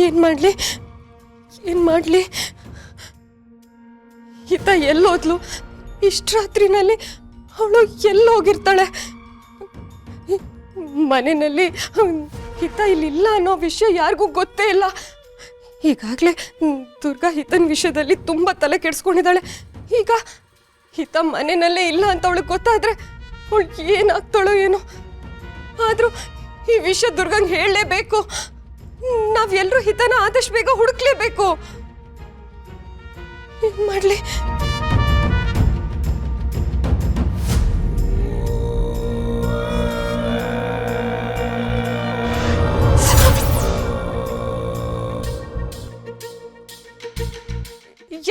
ಏನು ಮಾಡಲಿ ಏನು ಮಾಡಲಿ? ಹಿತ ಎಲ್ಲೋದ್ಲು? ಇಷ್ಟು ರಾತ್ರಿನಲ್ಲಿ ಅವಳು ಎಲ್ಲೋಗಿರ್ತಾಳೆ? ಮನೆಯಲ್ಲಿ ಹಿತ ಇಲ್ಲಿಲ್ಲ ಅನ್ನೋ ವಿಷಯ ಯಾರಿಗೂ ಗೊತ್ತೇ ಇಲ್ಲ. ಈಗಾಗಲೇ ದುರ್ಗಾ ಹಿತನ ವಿಷಯದಲ್ಲಿ ತುಂಬ ತಲೆ ಕೆಡಿಸ್ಕೊಂಡಿದ್ದಾಳೆ. ಈಗ ಹಿತ ಮನೆಯಲ್ಲೇ ಇಲ್ಲ ಅಂತ ಅವಳಿಗೆ ಗೊತ್ತಾದರೆ ಅವಳು ಏನಾಗ್ತಾಳೋ ಏನೋ. ಆದರೂ ಈ ವಿಷಯ ದುರ್ಗಂಗೆ ಹೇಳಲೇಬೇಕು. ನಾವೆಲ್ಲರೂ ಹಿತನ ಆದಷ್ಟು ಬೇಗ ಹುಡುಕ್ಲೇಬೇಕು. ಏನು ಮಾಡಲಿ?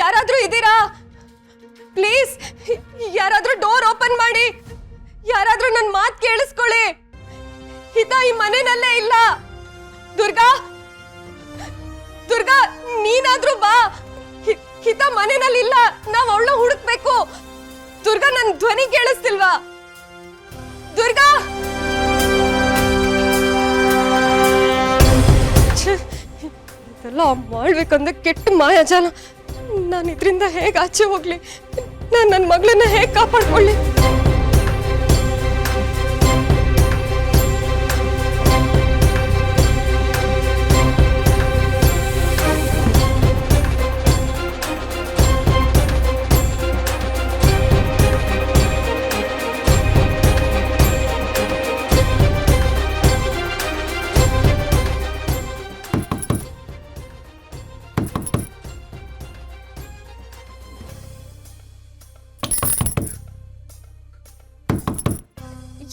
ಯಾರಾದ್ರೂ ಇದ್ದೀರಾ? ಪ್ಲೀಸ್ ಯಾರಾದ್ರೂ ಡೋರ್ ಓಪನ್ ಮಾಡಿ. ಯಾರಾದ್ರೂ ನನ್ನ ಮಾತು ಕೇಳಿಸ್ಕೊಳ್ಳಿ. ಹಿತ ಈ ಮನೆಯಲ್ಲೇ ಇಲ್ಲ. ದುರ್ಗಾ, ದುರ್ಗಾ ನೀನಾದ್ರೂ ಬಾ. ಹಿತ ಮನೆಯಲ್ಲಿ ಇಲ್ಲ. ನಾವು ಅವಳನ್ನ ಹುಡುಕ್ಬೇಕು. ದುರ್ಗಾ, ನನ್ನ ಧ್ವನಿ ಕೇಳಿಸ್ತಿಲ್ವಾ? ದುರ್ಗಾ, ಇದೆಲ್ಲ ಮಾಡ್ಬೇಕಂದ್ರೆ ಕೆಟ್ಟ ಮಾಯಾಜಾಲ. ನಾನು ಇದರಿಂದ ಹೇಗೆ ಆಚೆ ಹೋಗ್ಲಿ? ನಾನು ನನ್ನ ಮಗಳನ್ನ ಹೇಗೆ ಕಾಪಾಡ್ಕೊಳ್ಳಿ?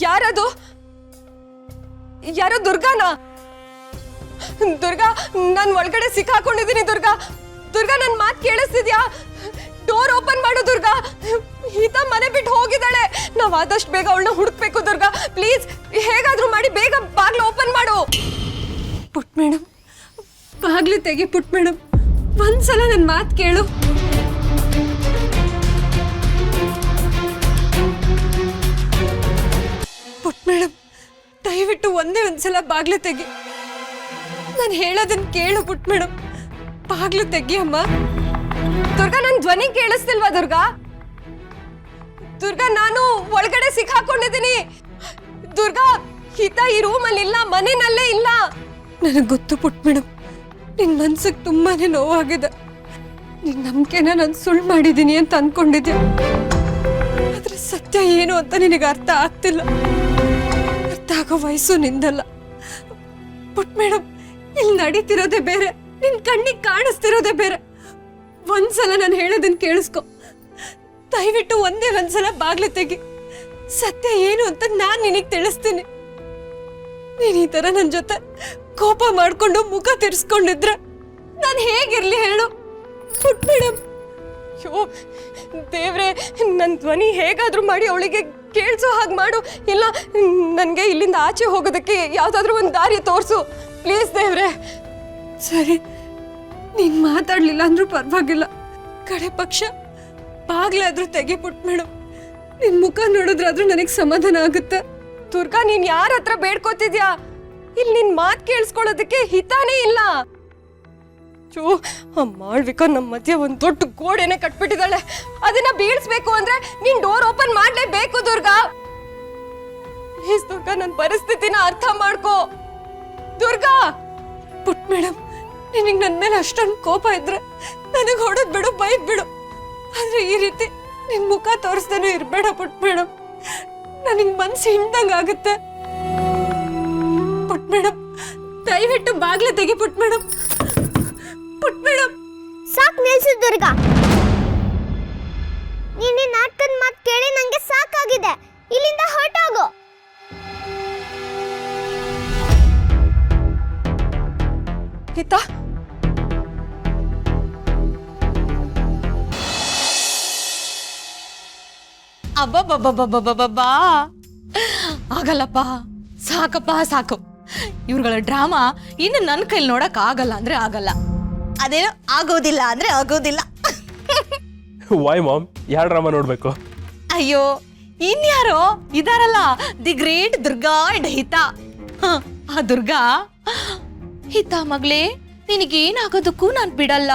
ಯಾರದು? ಯಾರೋ ದುರ್ಗಾನಾ? ದುರ್ಗಾ, ನಾನು ಒಳಗಡೆ ಸಿಕ್ಕಾಕೊಂಡಿದ್ದೀನಿ. ದುರ್ಗಾ, ದುರ್ಗಾ ನನ್ನ ಮಾತು ಕೇಳಿಸ್ತಿದ್ಯಾ? ಡೋರ್ ಓಪನ್ ಮಾಡು ದುರ್ಗಾ. ಹಿತ ಮನೆ ಬಿಟ್ಟು ಹೋಗಿದ್ದಾಳೆ. ನಾವು ಆದಷ್ಟು ಬೇಗ ಅವಳನ್ನ ಹುಡುಕ್ಬೇಕು. ದುರ್ಗಾ ಪ್ಲೀಸ್, ಹೇಗಾದ್ರೂ ಮಾಡಿ ಬೇಗ ಬಾಗ್ಲು ಓಪನ್ ಮಾಡು. ಪುಟ್ ಮೇಡಮ್, ಬಾಗ್ಲು ತೆಗಿ. ಪುಟ್ ಮೇಡಮ್, ಒಂದ್ಸಲ ನನ್ನ ಮಾತು ಕೇಳು. ಪುಟ್ ಮೇಡಮ್, ದಯವಿಟ್ಟು ಒಂದೇ ಒಂದ್ಸಲ ಬಾಗ್ಲು ತೆಗಿ. ನಾನು ಹೇಳೋದನ್ನ ಕೇಳು ಪುಟ್ ಮೇಡಮ್. ಬಾಗ್ಲು ತೆಗಿ ಅಮ್ಮ. ದುರ್ಗಾ, ನನ್ನ ಧ್ವನಿ ಕೇಳಿಸ್ತಿಲ್ವಾ? ದುರ್ಗಾ, ದುರ್ಗಾ ನಾನು ಒಳಗಡೆ ಸಿಕ್ಕಾಕೊಂಡಿದ್ದೀನಿ. ದುರ್ಗಾ, ಹಿತ ಈ ರೂಮಲ್ಲಿ ಇಲ್ಲ, ಮನೆಯಲ್ಲೇ ಇಲ್ಲ. ನನಗೆ ಗೊತ್ತು ಪುಟ್ ಮೇಡಮ್, ನಿನ್ನ ಮನ್ಸಿಗೆ ತುಂಬಾನೇ ನೋವಾಗಿದೆ. ನಿನ್ನ ನಂಬಿಕೆನ ನಾನು ಸುಳ್ಳು ಮಾಡಿದ್ದೀನಿ ಅಂತ ಅನ್ಕೊಂಡಿದ್ದೆ. ಆದ್ರೆ ಸತ್ಯ ಏನು ಅಂತ ನಿನಗೆ ಅರ್ಥ ಆಗ್ತಿಲ್ಲ. ಅರ್ಥ ಆಗೋ ವಯಸ್ಸು ನಿಂದಲ್ಲ ಪುಟ್ ಮೇಡಮ್. ಇಲ್ಲಿ ನಡೀತಿರೋದೇ ಬೇರೆ, ನಿನ್ ಕಣ್ಣಿಗೆ ಕಾಣಿಸ್ತಿರೋದೇ ಬೇರೆ. ಒಂದ್ಸಲ ನಾನು ಹೇಳೋದನ್ನ ಕೇಳಿಸ್ಕೊ. ದಯವಿಟ್ಟು ಒಂದೇ ಒಂದ್ಸಲ ಬಾಗ್ಲು ತೆಗಿ. ಸತ್ಯ ಏನು ಅಂತ ನಾನ್ ನಿನಗೆ ತಿಳಿಸ್ತೀನಿ. ನೀನ್ ಈ ತರ ನನ್ ಜೊತೆ ಕೋಪ ಮಾಡ್ಕೊಂಡು ಮುಖ ತಿರ್ಸ್ಕೊಂಡಿದ್ರೆ ನಾನು ಹೇಗಿರ್ಲಿ ಹೇಳು ಪುಟ್ ಮೇಡಮ್? ಅಯ್ಯೋ ದೇವ್ರೆ, ನನ್ನ ಧ್ವನಿ ಹೇಗಾದ್ರೂ ಮಾಡಿ ಅವಳಿಗೆ ಕೇಳಿಸೋ ಹಾಗೆ ಮಾಡು. ಇಲ್ಲ, ನನಗೆ ಇಲ್ಲಿಂದ ಆಚೆ ಹೋಗೋದಕ್ಕೆ ಯಾವ್ದಾದ್ರೂ ಒಂದು ದಾರಿ ತೋರಿಸು ಪ್ಲೀಸ್ ದೇವ್ರೆ. ಸರಿ, ನೀನ್ ಮಾತಾಡ್ಲಿಲ್ಲ ಅಂದ್ರೂ ಪರವಾಗಿಲ್ಲ. ಕಡೆ ಪಕ್ಷ ಬಾಗ್ಲಾದ್ರೂ ತೆಗಿ ಪುಟ್ ಮೇಡಮ್. ನಿನ್ ಮುಖ ನೋಡಿದ್ರಾದ್ರೂ ನನಗೆ ಸಮಾಧಾನ ಆಗುತ್ತೆ. ದುರ್ಗಾ, ನೀನ್ ಯಾರ ಹತ್ರ ಬೇಡ್ಕೋತಿದ್ಯಾ? ಇಲ್ಲಿ ನಿನ್ ಮಾತು ಕೇಳಿಸ್ಕೊಳ್ಳೋದಕ್ಕೆ ಹಿತಾನೇ ಇಲ್ಲ. ಚೋ, ಮಾಳ್ವಿಕಾ ನಮ್ಮ ಮಧ್ಯೆ ಒಂದು ದೊಡ್ಡ ಗೋಡೆನೆ ಕಟ್ಬಿಟ್ಟಿದ್ದಾಳೆ. ಅದನ್ನ ಬೀಳ್ಸ್ಬೇಕು ಅಂದ್ರೆ ನೀನ್ ಡೋರ್ ಓಪನ್ ಮಾಡ್ಲೇಬೇಕು ದುರ್ಗಾ. ಪ್ಲೀಸ್ ದುರ್ಗಾ, ನನ್ನ ಪರಿಸ್ಥಿತಿನ ಅರ್ಥ ಮಾಡ್ಕೋ. ದುರ್ಗಾ. ಪುಟ್ ಮೇಡಮ್, ನಿನಗೆ ನನ್ನ ಮೇಲೆ ಅಷ್ಟೊಂದು ಕೋಪ ಇದ್ರೆ ನನಗೆ ಹೊಡೆದ್ ಬಿಡು, ಬೈದ್ ಬಿಡು. ಆದ್ರೆ ಈ ರೀತಿ ನಿನ್ ಮುಖ ತೋರಿಸ್ದೇನು ಇರ್ಬೇಡ ಪುಟ್ ಮೇಡಮ್. ನನಗೆ ಮನ್ಸು ಹಿಂದಂಗ ಆಗುತ್ತೆ. ಪುಟ್ ಮೇಡಮ್, ದಯವಿಟ್ಟು ಬಾಗ್ಲ ತೆಗಿ ಪುಟ್ ಮೇಡಮ್. ಪುಟ್ ಮೇಡಮ್, ಸಾಕ್ ನಿಲ್ಸು ದುರ್ಗಾ. ನೀನ್ ನಾಟಕದ ಮಾತು ಕೇಳಿ ನಂಗೆ ಸಾಕಾಗಿದೆ. ಇಲ್ಲಿಂದ ಹೊರಟೋಗು. ಹಿತಾ, ಅಬ್ಬಬ್ಬಬ್ಬಬ್ಬಬ್ಬಬ್ಬಾ, ಆಗಲ್ಲಪ್ಪ, ಸಾಕಪ್ಪ ಸಾಕು. ಇವ್ರುಗಳ ಡ್ರಾಮಾ ಇನ್ನು ನನ್ನ ಕೈಲಿ ನೋಡಕ್ ಆಗಲ್ಲ ಅಂದ್ರೆ ಆಗಲ್ಲ, ಅದೇನೋ ಆಗೋದಿಲ್ಲ ಅಂದ್ರೆ ಆಗೋದಿಲ್ಲ. ವೈ ಮಾಮ್, ಯಾರ ಡ್ರಾಮಾ ನೋಡ್ಬೇಕು? ಅಯ್ಯೋ, ಇನ್ಯಾರೋ ಇದಾರಲ್ಲ, ದಿ ಗ್ರೇಟ್ ದುರ್ಗಾ ಅಂಡ್ ಹಿತಾ. ಆ ದುರ್ಗಾ, ಹಿತಾ ಮಗಳೇ ನಿನಗೇನಾಗೋದಕ್ಕೂ ನಾನು ಬಿಡಲ್ಲ,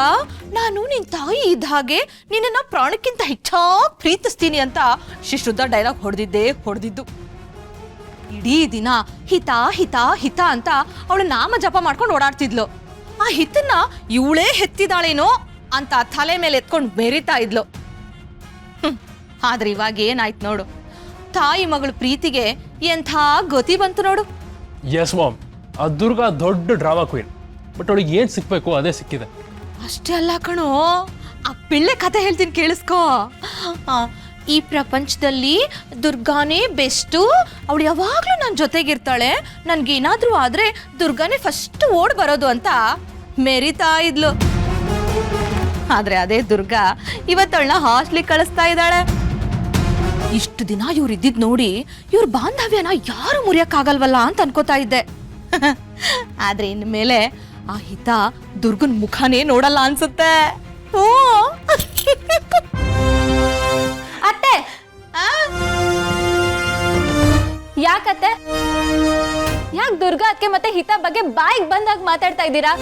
ನಾನು ನಿನ್ ತಾಯಿ ಇದ್ದ ಹಾಗೆ ನಿನ್ನನ್ನ ಪ್ರಾಣಕ್ಕಿಂತ ಹೆಚ್ಚಾಗಿ ಪ್ರೀತಿಸ್ತೀನಿ ಅಂತ ಶಿಶುದ್ಧ ಡೈಲಾಗ್ ಹೊಡೆದಿದ್ದು. ಇಡೀ ದಿನ ಹಿತ ಹಿತ ಹಿತ ಅಂತ ಅವಳು ನಾಮ ಜಪ ಮಾಡ್ಕೊಂಡು ಓಡಾಡ್ತಿದ್ಲು. ಆ ಹಿತನ್ನ ಇವಳೇ ಹೆತ್ತಿದಾಳೇನೋ ಅಂತ ತಲೆ ಮೇಲೆ ಎತ್ಕೊಂಡು ಬೆರಿತಾ ಇದ್ಲು. ಆದ್ರೆ ಇವಾಗ ಏನಾಯ್ತು ನೋಡು, ತಾಯಿ ಮಗಳು ಪ್ರೀತಿಗೆ ಎಂಥ ಗತಿ ಬಂತು ನೋಡು. ಎಸ್ ಮಾಮ್, ಆ ದುರ್ಗಾ ದೊಡ್ಡ ಡ್ರಾಮಾ ಕ್ವೀನ್. ಬಟ್ ಅವಳಿಗೆ ಏನು ಸಿಕ್ಬೇಕು ಅದೇ ಸಿಕ್ಕಿದೆ. ಅಷ್ಟೇ ಅಲ್ಲ ಕಣೋ, ಆ ಪಿಳ್ಳೆ ಕತೆ ಹೇಳ್ತೀನಿ ಕೇಳಿಸ್ಕೋ. ಈ ಪ್ರಪಂಚದಲ್ಲಿ ದುರ್ಗಾನೇ ಬೆಸ್ಟು, ಅವಳು ಯಾವಾಗ್ಲೂ ನನ್ನ ಜೊತೆಗಿರ್ತಾಳೆ, ನನ್ಗೇನಾದ್ರೂ ಆದ್ರೆ ದುರ್ಗಾನೇ ಫಸ್ಟ್ ಓಡ್ ಬರೋದು ಅಂತ ಮೆರಿತಾ ಇದ್ಲು. ಆದ್ರೆ ಅದೇ ದುರ್ಗಾ ಇವತ್ತವಳನ್ನ ಹಾಸ್ಟ್ಲಿಗೆ ಕಳಿಸ್ತಾ ಇದ್ದಾಳೆ. ಇಷ್ಟು ದಿನ ಇವ್ರು ಇದ್ದಿದ್ ನೋಡಿ ಇವ್ರ ಬಾಂಧವ್ಯನ ಯಾರು ಮುರಿಯಕ್ಕಾಗಲ್ವಲ್ಲ ಅಂತ ಅನ್ಕೋತಾ ಇದ್ದೆ. ಆದ್ರೆ ಇನ್ಮೇಲೆ ಆ ಹಿತ ದುರ್ಗನ್ ಮುಖನೇ ನೋಡಲ್ಲ ಅನ್ಸುತ್ತೆ. ಓ ಅತ್ತೆ, ಯಾಕತ್ತೆ? ಯಾಕೆ ದುರ್ಗಾ ಅತ್ತೆ ಮತ್ತೆ ಹಿತ ಬಗ್ಗೆ ಬಾಯಿಗೆ ಬಂದಾಗ ಮಾತಾಡ್ತಾ ಇದ್ದೀರಾ?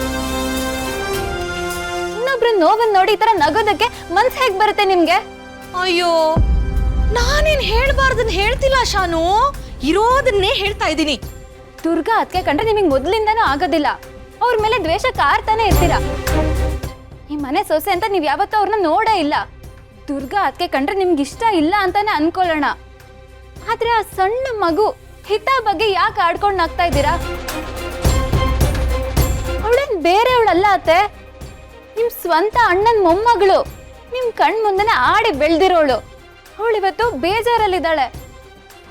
ಇನ್ನೊಬ್ರು ನೋವನ್ನ ನೋಡಿ ಈ ತರ ನಗೋದಕ್ಕೆ ಮನ್ಸ್ ಹೇಗ್ ಬರುತ್ತೆ ನಿಮ್ಗೆ? ಅಯ್ಯೋ, ನಾನೇನ್ ಹೇಳ್ಬಾರ್ದನ್ ಹೇಳ್ತಿಲ್ಲ ಶಾನು, ಇರೋದನ್ನೇ ಹೇಳ್ತಾ ಇದ್ದೀನಿ. ದುರ್ಗಾ ಅತ್ತೆ ಕಂಡ್ರೆ ನಿಮಗೆ ಮೊದ್ಲಿಂದಾನೂ ಆಗೋದಿಲ್ಲ. ಅವ್ರ ಮೇಲೆ ದ್ವೇಷ ಕಾರ್ತಾನೆ ಇರ್ತೀರಾ. ಈ ಮನೆ ಸೊಸೆ ಅಂತ ನೀವ್ ಯಾವತ್ತೂ ಅವ್ರನ್ನ ನೋಡೇ ಇಲ್ಲ. ದುರ್ಗಾ ಅತ್ತೆ ಕಂಡ್ರೆ ನಿಮ್ಗೆ ಇಷ್ಟ ಇಲ್ಲ ಅಂತಾನೆ ಅನ್ಕೊಳ್ಳೋಣ. ಆದ್ರೆ ಆ ಸಣ್ಣ ಮಗು ಹಿತ ಬಗ್ಗೆ ಯಾಕೆ ಆಡ್ಕೊಂಡು ನಗ್ತಾ ಇದ್ದೀರಾ? ಅವಳೇನ್ ಬೇರೆಯವಳಲ್ಲ ಅತ್ತೆ, ನಿಮ್ ಸ್ವಂತ ಅಣ್ಣನ ಮೊಮ್ಮಗಳು. ನಿಮ್ ಕಣ್ ಮುಂದೆನೆ ಆಡಿ ಬೆಳ್ದಿರೋಳು. ಅವಳಿವತ್ತು ಬೇಜಾರಲ್ಲಿದ್ದಾಳೆ.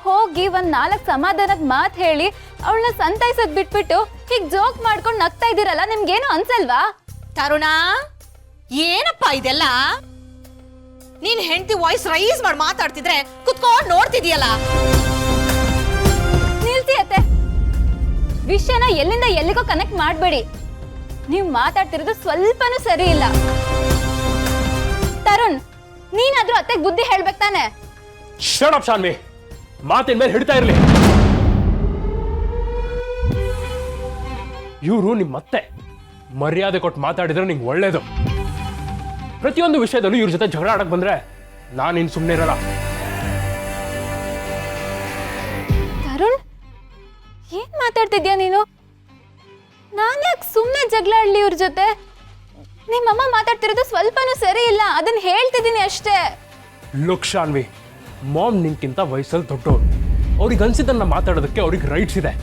ಹೋಗಿ ಒಂದ್ 4 ಸಮಾಧಾನದ ಮಾತು ಹೇಳಿ ಅವಳನ್ನ ಸಂತೈಸೋದ್ ಬಿಟ್ಬಿಟ್ಟು ಹೀಗ್ ಜೋಕ್ ಮಾಡ್ಕೊಂಡು ನಗ್ತಾ ಇದ್ದೀರಲ್ಲ, ನಿಮ್ಗೇನು ಅನ್ಸಲ್ವಾ? ತರುಣ, ಏನಪ್ಪ ಇದೆಲ್ಲ? ನೀನ್ ಹೆಂಡತಿ ವಾಯ್ಸ್ ರೈಸ್ ಮಾಡಿ ಮಾತಾಡ್ತಿದ್ರೆ ಕುತ್ಕೊಂಡು ನೋಡ್ತಿದ್ಯಲ್ಲ. ನಿಲ್ಸಿ ಅತ್ತೆ, ವಿಷಯನ ಎಲ್ಲಿಂದ ಎಲ್ಲಿಗೋ ಕನೆಕ್ಟ್ ಮಾಡ್ಬೇಡಿ. ನೀವು ಮಾತಾಡ್ತಿರೋದು ಸ್ವಲ್ಪನೂ ಸರಿ ಇಲ್ಲ. ತರುಣ್, ನೀನಾದ್ರೂ ಅತ್ತೆಗೆ ಬುದ್ಧಿ ಹೇಳ್ಬೇಕು ತಾನೆ? ಶಟ್ ಅಪ್ ಶಾನ್ವಿ, ಮಾತಿನ ಮೇಲೆ ಹಿಡ್ತಾ ಇರ್ಲಿ. ಇವರು ನಿಮ್ಮತ್ತೆ, ಮರ್ಯಾದೆ ಕೊಟ್ಟು ಮಾತಾಡಿದ್ರೆ ನಿಂಗೆ ಒಳ್ಳೇದು. ಪ್ರತಿಯೊಂದು ವಿಷಯದಲ್ಲೂ ಇವ್ರ ಜೊತೆ ಜಗಳ ಆಡಕ್ ಬಂದ್ರೆ ನಾನಿನ್ ಸುಮ್ಮನೆ ಇರಲ್ಲ. ತರುಣ್, ಏನ್ ಮಾತಾಡ್ತಿದ್ಯಾ ನೀನು? ನಾನು ಯಾಕೆ ಸುಮ್ಮನೆ ಜಗಳ ಆಡ್ಲಿ ಇವ್ರ ಜೊತೆ? ನಿಮ್ಮಮ್ಮ ಮಾತಾಡ್ತಿರೋದು ಸ್ವಲ್ಪನೂ ಸರಿ ಇಲ್ಲ, ಅದನ್ನ ಹೇಳ್ತಿದ್ದೀನಿ ಅಷ್ಟೇ. ಲುಕ್ ಶಾನ್ವಿ, ಮಾಮ್ ನಿನ್ಕಿಂತ ವಯಸ್ಸಲ್ಲಿ ದೊಡ್ಡವ್ರು. ಅವ್ರಿಗೆ ಅನ್ಸಿದ್ದನ್ನ ಮಾತಾಡೋದಕ್ಕೆ ಅವ್ರಿಗೆ ರೈಟ್ಸ್ ಇದೆ.